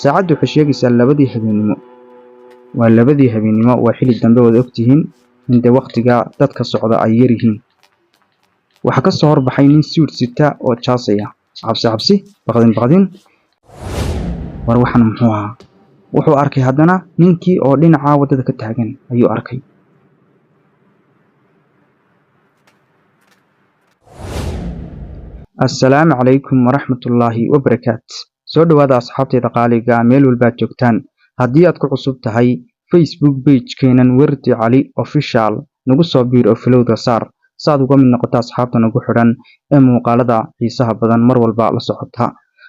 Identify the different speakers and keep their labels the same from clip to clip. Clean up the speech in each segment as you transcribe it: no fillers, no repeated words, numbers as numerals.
Speaker 1: saacaddu waxay sheegaysaa labadii habeenimo. waa labadii habeenimo waa xilli dambe wada ogtihiin in dee waqtiga dadka socda ay yar yihiin. waxaa ka soo horbaxay nin suud sita oo jaasaya, cabsi baqdin. war waxaan muxuu ahaa? wuxuu arkay haddana ninkii oo dhinaca waddada ka taagan ayuu arkay. assalaamu calaykum waraxmatullaahi wabarakaatu. soo dhawaada asxaabtayda qaaliga meel walbaad joogtaan. haddii aad ku cusub tahay Facebook page-keenan Wardi Cali Official, nagu soo biir oo follow-da saar si aad uga mid noqoto asxaabta nagu xidhan ee muuqaalada xiisaha badan mar walba la socota.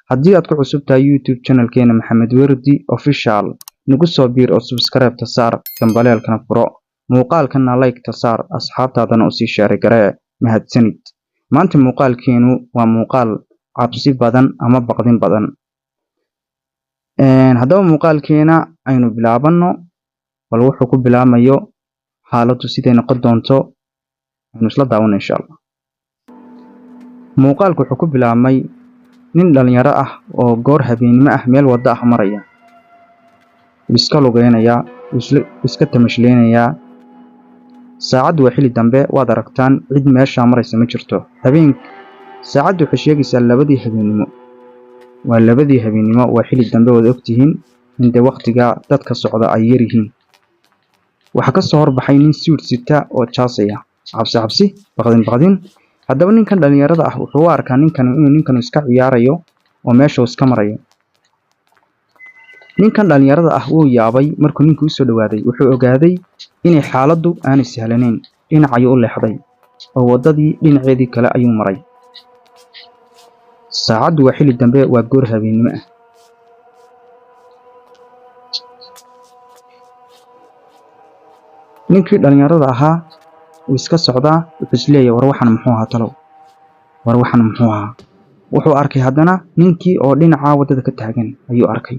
Speaker 1: haddii aad ku cusub tahay YouTube channel-keena Maxamed Wardi Official, nagu soo biir oo subscribe-ta saar, gambaleelkana furo, muuqaalkana like-ta saar, asxaabtaadana u sii share garee. mahadsanid. maanta muuqaalkeenu waa muuqaal cabsi badan ama baqdin badan. haddaba muuqaalkeena aynu bilaabano, bal wuxuu ku bilaamayo xaaladdu siday noqon doonto aynu isla daawano insha Allah. muuqaalku wuxuu ku bilaabmay nin dhalinyaro ah oo goor habeenimo ah meel wada ah maraya. iska lugeynaya, iska tamashleynaya. saacaddu waa xilli dambe, waad aragtaan cid meesha maraysa ma jirto. saacaddu waxay sheegaysaa labadii habeenimo. waa labadii habeenimo waa xilli dambe wada ogtihiin in dee waqtiga dadka socda ay yar yihiin. waxaa ka soo horbaxay nin suud sita oo jaasaya, cabsi baqdin. haddaba ninkan dhalinyarada ah wuxuu u arkaa ninkan iska ciyaarayo oo meesha iska marayo. ninkan dhalinyarada ah wuu yaabay markuu ninku u soo dhawaaday. wuxuu ogaaday inay xaaladdu aanay sahlanayn. dhinac ayuu u leexday oo waddadii dhinaceedii kale ayuu maray. saacaddu waa xilli dambe, waa goor habeenimo ah. ninkii dhalinyarada ahaa wuu iska socdaa, wuxuu isleeyahay war waxaan muxuu ahaa talow? war waxaan muxuu ahaa? wuxuu arkay haddana ninkii oo dhinaca waddada ka taagan ayuu arkay.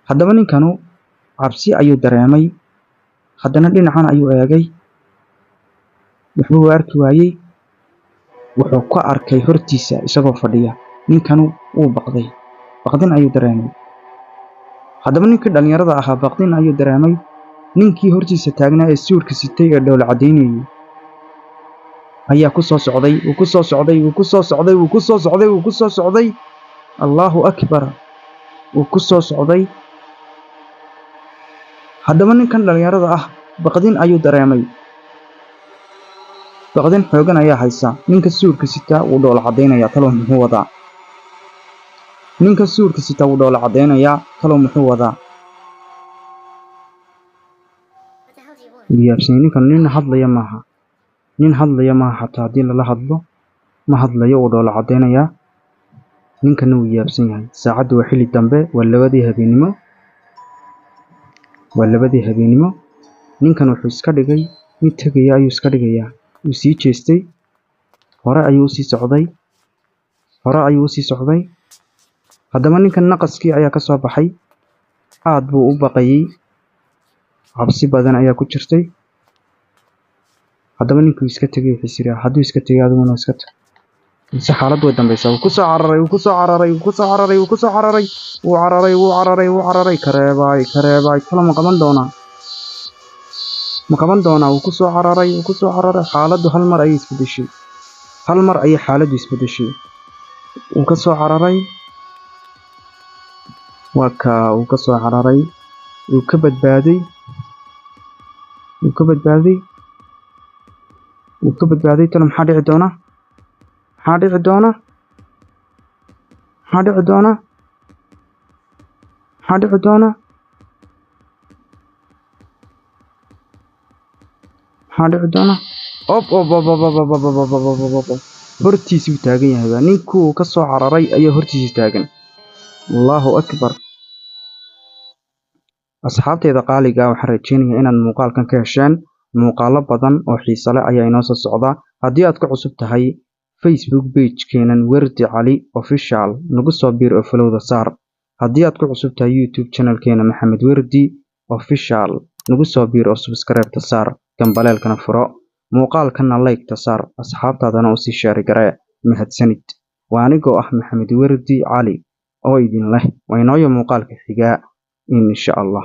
Speaker 1: haddaba ninkanu cabsi ayuu dareemay. haddana dhinacan ayuu eegay, wuxuu arki waayey. wuxuu ka arkay hortiisa isagoo fadhiya. ninkanu wuu baqdin ayuu dareemay. haddaba ninkii dhalinyarada ahaa baqdin ayuu dareemay. ninkii hortiisa taagnaa ee suudka sitay ee dhoola cadaynayay ayaa ku soo socday. Allahu akbar. wuu ku soo socday. haddaba ninkan dhalinyarada ah baqdin ayuu dareemay. baqdin xoogan ayaa haysa. ninka suudka sita wuu dhoola cadaynayaa, talow muxuu wadaa? yaabsan. ninkan nin hadlaya maaha xataa haddii lala hadlo ma hadlayo, wuu dhoola cadaynayaa. ninkana wuu yaabsan yahay. saacaddu waa xilli dambe, waa labadii habeenimo. ninkan wuxuu iska dhigay mid tegaya ayuu iska dhigayaa. wuu sii jeestay. hore ayuu usii socday. haddaba ninkan naqaskii ayaa ka soo baxay. aad buu u baqayay. cabsi badan ayaa ku jirtay. haddaba ninkuu iska tegay wuxuu yiri hadduu iska tegay adiguna iska tag. mise xaaladdu way dambaysaa. wuu ku soo cararay. kareebay talo ma qaban doonaa. wuu ku soo cararay. xaaladdu hal mar ayay isbedeshay. wuu ka soo cararay. wuu ka badbaaday. talo maxaa dhici doona? hortiisuu taagan yahay. ninkuu ka soo cararay ayaa hortiisa taagan. Allahu akbar. asxaabtayda qaaliga waxaan rajeynayaa inaad muuqaalkan ka hesheen. muuqaalo badan oo xiiso leh ayaa inoo soo socda. haddii aad ku cusub tahay Facebook page-keenan Wardi Cali Official, nagu soo biir oo follow-da saar. haddii aad ku cusub tahay YouTube channel-keena Maxamed Wardi Official, nagu soo biir oo subscribe-ta saar, gambaleelkana furo, muuqaalkana like ta saar asxaabtaadana u sii share garee mahadsanid waa anigoo ah Maxamed Wardi Cali oo idin leh waynooyo muuqaalka xigaa insha Allah